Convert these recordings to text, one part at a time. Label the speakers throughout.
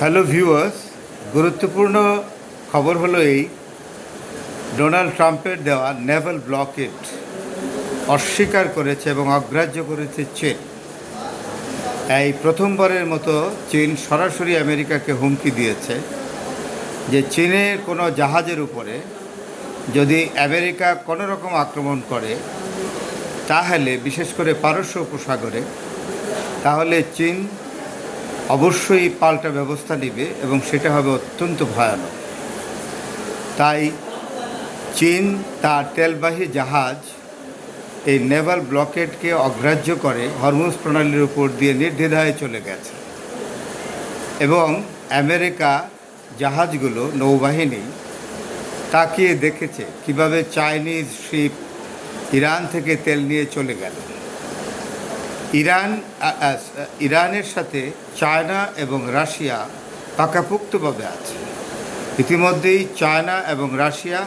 Speaker 1: Hello viewers, গুরুত্বপূর্ণ খবর হলো এই, ডোনাল্ড ট্রাম্পের দেওয়া নেভাল ব্লকেড অস্বীকার করেছে এবং অগ্রাহ্য করেছে চীন। এই প্রথমবারের মতো চীন সরাসরি আমেরিকাকে হুমকি দিয়েছে যে চীনের কোনো জাহাজের উপরে যদি আমেরিকা কোনো রকম আক্রমণ করে, তাহলে বিশেষ করে পারস্য উপসাগরে, তাহলে চীন অবশ্যই পাল্টা ব্যবস্থা নেবে এবং সেটা হবে অত্যন্ত ভয়ানক। তাই চীন তার তেলবাহী জাহাজ এই নেভাল ব্লকেডকে অগ্রাহ্য করে হরমুজ প্রণালীর উপর দিয়ে নির্দ্বিধায় চলে গেছে এবং আমেরিকা জাহাজগুলো নৌবাহিনী তাকিয়ে দেখেছে কিভাবে চাইনিজ শিপ ইরান থেকে তেল নিয়ে চলে গেল। ইরানের সাথে চায়না এবং রাশিয়া পাকাপোক্তভাবে আছে। ইতিমধ্যেই চায়না এবং রাশিয়া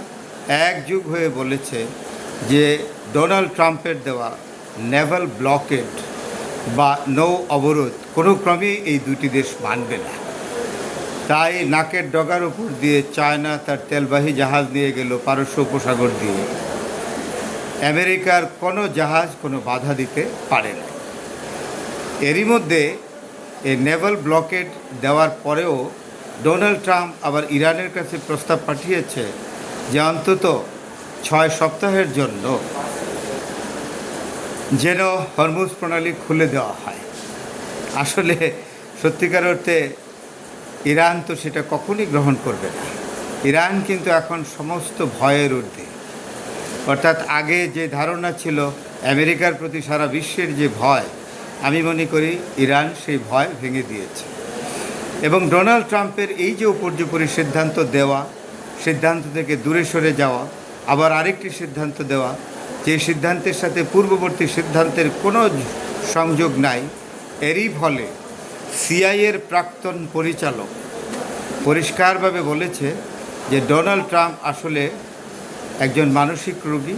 Speaker 1: একযোগ হয়ে বলেছে যে ডোনাল্ড ট্রাম্পের দেওয়া নেভাল ব্লকেড বা নৌ অবরোধ কোনো ক্রমেই এই দুটি দেশ মানবে না। তাই নাকের ডগার উপর দিয়ে চায়না তার তেলবাহী জাহাজ নিয়ে গেল পারস্য উপসাগর দিয়ে। আমেরিকার কোনো জাহাজ কোনো বাধা দিতে পারে না। এরই মধ্যে এই নেভাল ব্লকেড দেওয়ার পরেও ডোনাল্ড ট্রাম্প আবার ইরানের কাছে প্রস্তাব পাঠিয়েছে যে অন্তত 6 সপ্তাহের জন্য যেন হরমুজ প্রণালী খুলে দেওয়া হয়। আসলে সত্যিকার অর্থে ইরান তো সেটা কখনই গ্রহণ করবে না। ইরান কিন্তু এখন সমস্ত ভয়ের ঊর্ধ্বে। অর্থাৎ আগে যে ধারণা ছিল আমেরিকার প্রতি সারা বিশ্বের যে ভয়, আমি মনে করি ইরান সেই ভয় ভেঙে দিয়েছে। এবং ডোনাল্ড ট্রাম্পের এই যে উপর্যুপরি সিদ্ধান্ত দেওয়া, সিদ্ধান্ত থেকে দূরে সরে যাওয়া, আবার আরেকটি সিদ্ধান্ত দেওয়া, যে সিদ্ধান্তের সাথে পূর্ববর্তী সিদ্ধান্তের কোনো সংযোগ নাই, এরই ফলে সিআইএর প্রাক্তন পরিচালক পরিষ্কারভাবে বলেছে যে ডোনাল্ড ট্রাম্প আসলে একজন মানসিক রোগী।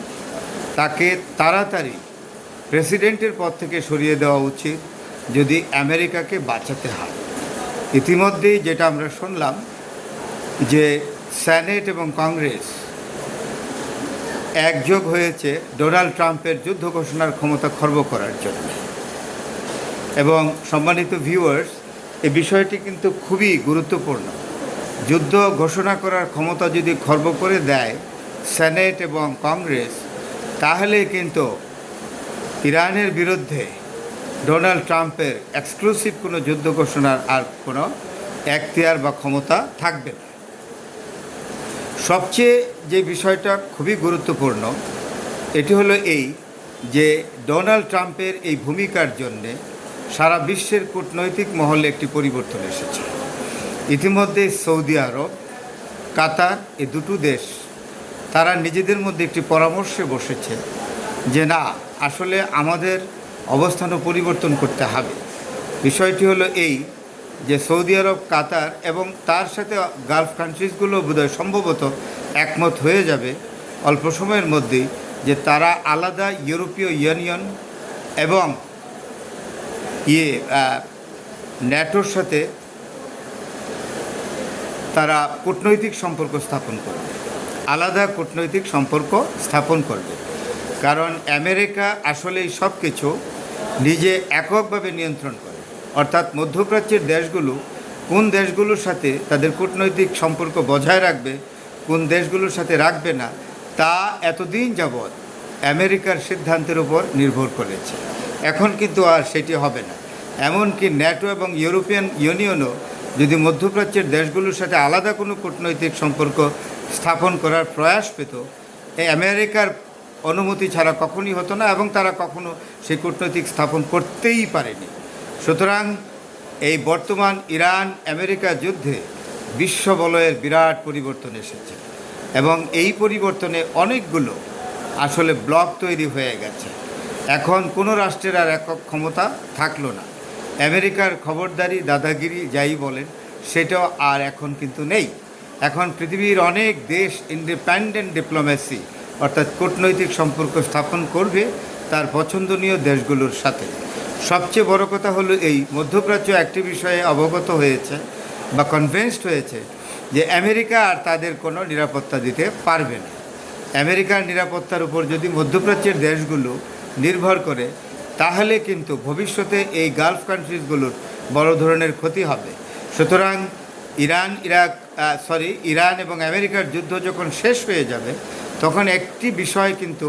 Speaker 1: তাকে তাড়াতাড়ি প্রেসিডেন্টের পদ থেকে সরিয়ে দেওয়া উচিত যদি আমেরিকাকে বাঁচাতে হয়। ইতিমধ্যেই যেটা আমরা শুনলাম যে সেনেট এবং কংগ্রেস একযোগ হয়েছে ডোনাল্ড ট্রাম্পের যুদ্ধ ঘোষণার ক্ষমতা খর্ব করার জন্য। এবং সম্মানিত ভিউয়ার্স, এই বিষয়টি কিন্তু খুবই গুরুত্বপূর্ণ। যুদ্ধ ঘোষণা করার ক্ষমতা যদি খর্ব করে দেয় সেনেট এবং কংগ্রেস, তাহলে কিন্তু ইরানের বিরুদ্ধে ডোনাল্ড ট্রাম্পের এক্সক্লুসিভ কোনো যুদ্ধ ঘোষণার আর কোনো এখতিয়ার বা ক্ষমতা থাকবে না। সবচেয়ে যে বিষয়টা খুবই গুরুত্বপূর্ণ এটি হলো এই যে ডোনাল্ড ট্রাম্পের এই ভূমিকার জন্যে সারা বিশ্বের কূটনৈতিক মহলে একটি পরিবর্তন এসেছে। ইতিমধ্যে সৌদি আরব, কাতার, এই দুটো দেশ তারা নিজেদের মধ্যে একটি পরামর্শে বসেছে যে না, আসলে আমাদের অবস্থানও পরিবর্তন করতে হবে। বিষয়টি হলো এই যে সৌদি আরব, কাতার এবং তার সাথে গালফ কান্ট্রিজগুলো বোধহয় সম্ভবত একমত হয়ে যাবে অল্প সময়ের মধ্যেই যে তারা আলাদা ইউরোপীয় ইউনিয়ন এবং ন্যাটোর সাথে তারা কূটনৈতিক সম্পর্ক স্থাপন করবে, আলাদা কূটনৈতিক সম্পর্ক স্থাপন করবে। কারণ আমেরিকা আসলেই সব কিছু নিজে এককভাবে নিয়ন্ত্রণ করে। অর্থাৎ মধ্যপ্রাচ্যের দেশগুলো কোন দেশগুলোর সাথে তাদের কূটনৈতিক সম্পর্ক বজায় রাখবে, কোন দেশগুলোর সাথে রাখবে না, তা এতদিন যাবৎ আমেরিকার সিদ্ধান্তের উপর নির্ভর করেছে। এখন কিন্তু আর সেটি হবে না। এমনকি ন্যাটো এবং ইউরোপিয়ান ইউনিয়নও যদি মধ্যপ্রাচ্যের দেশগুলোর সাথে আলাদা কোনো কূটনৈতিক সম্পর্ক স্থাপন করার প্রয়াস পেত, এই আমেরিকার অনুমতি ছাড়া কখনই হতো না এবং তারা কখনো সেই কূটনৈতিক স্থাপন করতেই পারেনি। সুতরাং এই বর্তমান ইরান আমেরিকা যুদ্ধে বিশ্ব বলয়ের বিরাট পরিবর্তন এসেছে এবং এই পরিবর্তনে অনেকগুলো আসলে ব্লক তৈরি হয়ে গেছে। এখন কোনো রাষ্ট্রের আর একক ক্ষমতা থাকলো না। আমেরিকার খবরদারি, দাদাগিরি যাই বলেন, সেটাও আর এখন কিন্তু নেই। এখন পৃথিবীর অনেক দেশ ইন্ডিপেন্ডেন্ট ডিপ্লোম্যাসি অর্থাৎ কূটনৈতিক সম্পর্ক স্থাপন করবে তার পছন্দনীয় দেশগুলোর সাথে। সবচেয়ে বড় কথা হলো এই মধ্যপ্রাচ্য একটি বিষয়ে অবগত হয়েছে বা কনভিন্সড হয়েছে যে আমেরিকা আর তাদের কোনো নিরাপত্তা দিতে পারবে না। আমেরিকার নিরাপত্তার উপর যদি মধ্যপ্রাচ্যের দেশগুলো নির্ভর করে, তাহলে কিন্তু ভবিষ্যতে এই গালফ কান্ট্রিজগুলোর বড় ধরনের ক্ষতি হবে। সুতরাং ইরান এবং আমেরিকার যুদ্ধ যখন শেষ হয়ে যাবে, তখন একটি বিষয় কিন্তু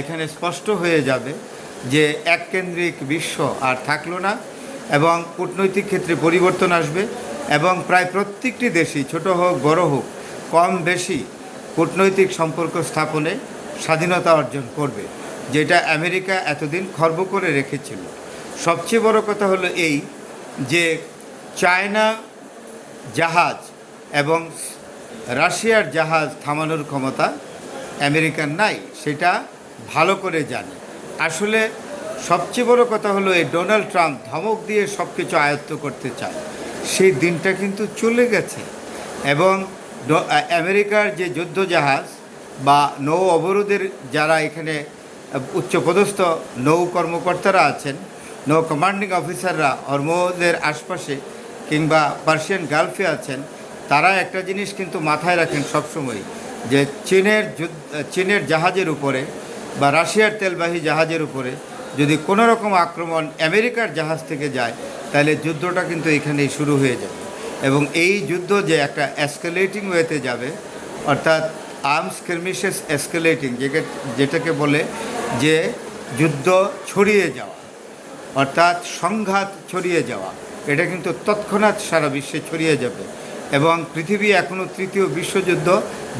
Speaker 1: এখানে স্পষ্ট হয়ে যাবে যে এককেন্দ্রিক বিশ্ব আর থাকলো না, এবং কূটনৈতিক ক্ষেত্রে পরিবর্তন আসবে, এবং প্রায় প্রত্যেকটি দেশই ছোট হোক বড় হোক কম বেশি কূটনৈতিক সম্পর্ক স্থাপনে স্বাধীনতা অর্জন করবে, যেটা আমেরিকা এতদিন খর্ব করে রেখেছিল। সবচেয়ে বড় কথা হলো এই যে চায়না জাহাজ এবং রাশিয়ার জাহাজ থামানোর ক্ষমতা আমেরিকার নাই, সেটা ভালো করে জানে। আসলে সবচেয়ে বড় কথা হলো এই ডোনাল্ড ট্রাম্প ধমক দিয়ে সব কিছু আয়ত্ত করতে চায়, সেই দিনটা কিন্তু চলে গেছে। এবং আমেরিকার যে যুদ্ধ জাহাজ বা নৌ অবরোধের যারা এখানে উচ্চপদস্থ নৌ কর্মকর্তারা আছেন, নৌ কমান্ডিং অফিসাররা হরমুজের আশপাশে কিংবা পার্সিয়ান গালফে আছেন, তারা একটা জিনিস কিন্তু মাথায় রাখেন সবসময়, যে চীনের জাহাজের উপরে বা রাশিয়ার তেলবাহী জাহাজের উপরে যদি কোনো রকম আক্রমণ আমেরিকার জাহাজ থেকে যায়, তাহলে যুদ্ধটা কিন্তু এখানেই শুরু হয়ে যাবে। এবং এই যুদ্ধ যে একটা এসকেলেটিং ওয়েতে যাবে, অর্থাৎ আর্মস স্কিরমিশেস এসকেলেটিং, যেটাকে বলে যে যুদ্ধ ছড়িয়ে যাওয়া, অর্থাৎ সংঘাত ছড়িয়ে যাওয়া, এটা কিন্তু তৎক্ষণাৎ সারা বিশ্বে ছড়িয়ে যাবে। এবং পৃথিবী এখনও তৃতীয় বিশ্বযুদ্ধ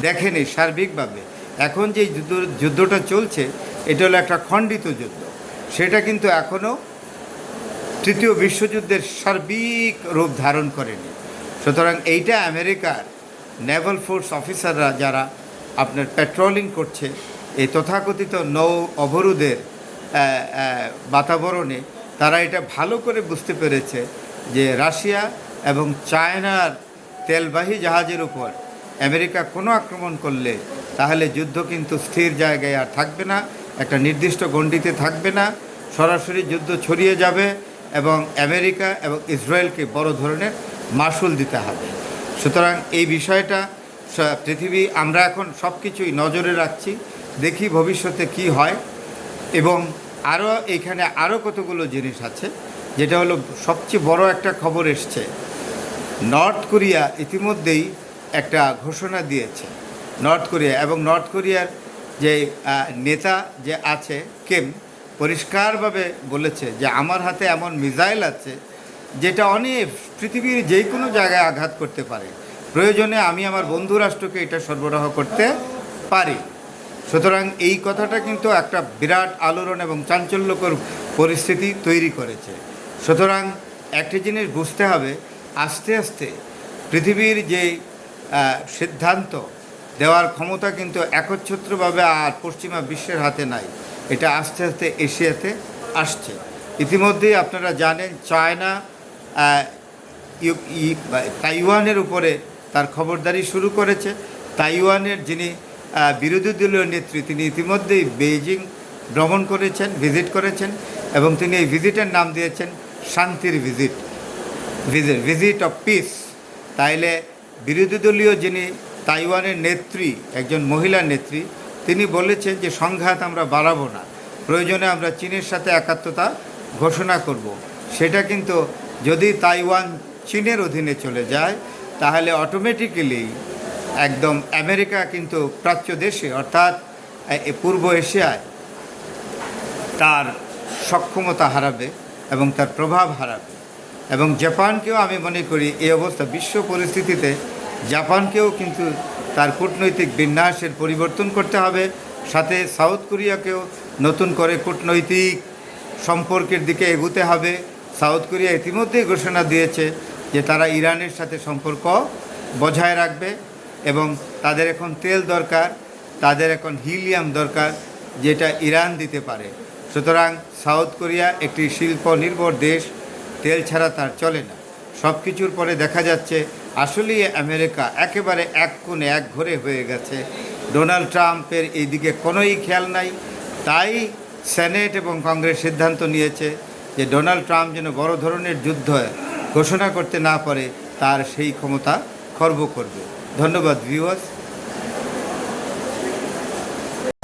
Speaker 1: দেখেনি সার্বিকভাবে। এখন যে যুদ্ধটা চলছে, এটা হলো একটা খণ্ডিত যুদ্ধ, সেটা কিন্তু এখনও তৃতীয় বিশ্বযুদ্ধের সার্বিক রূপ ধারণ করেনি। সুতরাং এইটা আমেরিকার নেভাল ফোর্স অফিসাররা যারা আপনার পেট্রোলিং করছে এই তথাকথিত নৌ অবরোধের বাতাবরণে, তারা এটা ভালো করে বুঝতে পেরেছে যে রাশিয়া এবং চায়নার তেলবাহী জাহাজের উপর আমেরিকা কোনো আক্রমণ করলে তাহলে যুদ্ধ কিন্তু স্থির জায়গায় আর থাকবে না, একটা নির্দিষ্ট গণ্ডিতে থাকবে না, সরাসরি যুদ্ধ ছড়িয়ে যাবে এবং আমেরিকা এবং ইসরায়েলকে বড় ধরনের মাসুল দিতে হবে। সুতরাং এই বিষয়টা পৃথিবী, আমরা এখন সব কিছুই নজরে রাখছি, দেখি ভবিষ্যতে কি হয়। এবং এখানে আরও কতগুলো জিনিস আছে, যেটা হলো সবচেয়ে বড় একটা খবর এসছে। নর্থ কোরিয়া ইতিমধ্যেই একটা ঘোষণা দিয়েছে, নর্থ কোরিয়ার যে নেতা যে আছে কিম, পরিষ্কারভাবে বলেছে যে আমার হাতে এমন মিসাইল আছে যেটা অনেক পৃথিবীর যে কোনো জায়গায় আঘাত করতে পারে, প্রয়োজনে আমি আমার বন্ধু রাষ্ট্রকে এটা সরবরাহ করতে পারি। সুতরাং এই কথাটা কিন্তু একটা বিরাট আলোড়ন এবং চাঞ্চল্যকর পরিস্থিতি তৈরি করেছে। সুতরাং একটি জিনিস বুঝতে হবে, আস্তে আস্তে পৃথিবীর যে সিদ্ধান্ত দেওয়ার ক্ষমতা কিন্তু একচ্ছত্রভাবে আর পশ্চিমা বিশ্বের হাতে নাই, এটা আস্তে আস্তে এশিয়াতে আসছে। ইতিমধ্যেই আপনারা জানেন চায়না তাইওয়ানের উপরে তার খবরদারি শুরু করেছে। তাইওয়ানের যিনি বিরোধী দলীয় নেত্রী, তিনি ইতিমধ্যেই বেইজিং ভ্রমণ করেছেন, ভিজিট করেছেন, এবং তিনি এই ভিজিটের নাম দিয়েছেন শান্তির ভিজিট অফ পিস। তাইলে বিরোধী দলীয় যিনি তাইওয়ানের নেত্রী, একজন মহিলা নেত্রী, তিনি বলেছেন যে সংঘাত আমরা বাড়াবো না, প্রয়োজনে আমরা চীনের সাথে একাত্মতা ঘোষণা করব। সেটা কিন্তু যদি তাইওয়ান চীনের অধীনে চলে যায়, তাহলে অটোমেটিক্যালি একদম আমেরিকা কিন্তু প্রাচ্য দেশে অর্থাৎ পূর্ব এশিয়ায় তার সক্ষমতা হারাবে এবং তার প্রভাব হারাবে। এবং জাপানকেও আমি মনে করি এই অবস্থা, বিশ্ব পরিস্থিতিতে জাপানকেও কিন্তু তার কূটনৈতিক বিন্যাসের পরিবর্তন করতে হবে। সাথে সাউথ কোরিয়াকেও নতুন করে কূটনৈতিক সম্পর্কের দিকে এগোতে হবে। সাউথ কোরিয়া ইতিমধ্যেই ঘোষণা দিয়েছে যে তারা ইরানের সাথে সম্পর্ক বজায় রাখবে, এবং তাদের এখন তেল দরকার, তাদের এখন হিলিয়াম দরকার, যেটা ইরান দিতে পারে। সুতরাং সাউথ কোরিয়া একটি শিল্প নির্ভর দেশ, তেল ছাড়া তার চলে না। সব কিছুর পরে দেখা যাচ্ছে আসলেই আমেরিকা একেবারে এক কোণে এক ঘরে হয়ে গেছে। ডোনাল্ড ট্রাম্পের এই দিকে কোনোই খেয়াল নাই। তাই সেনেট এবং কংগ্রেস সিদ্ধান্ত নিয়েছে যে ডোনাল্ড ট্রাম্প যেন বড় ধরনের যুদ্ধ ঘোষণা করতে না পারে, তার সেই ক্ষমতা খর্ব করবে। ধন্যবাদ ভিউয়ার্স।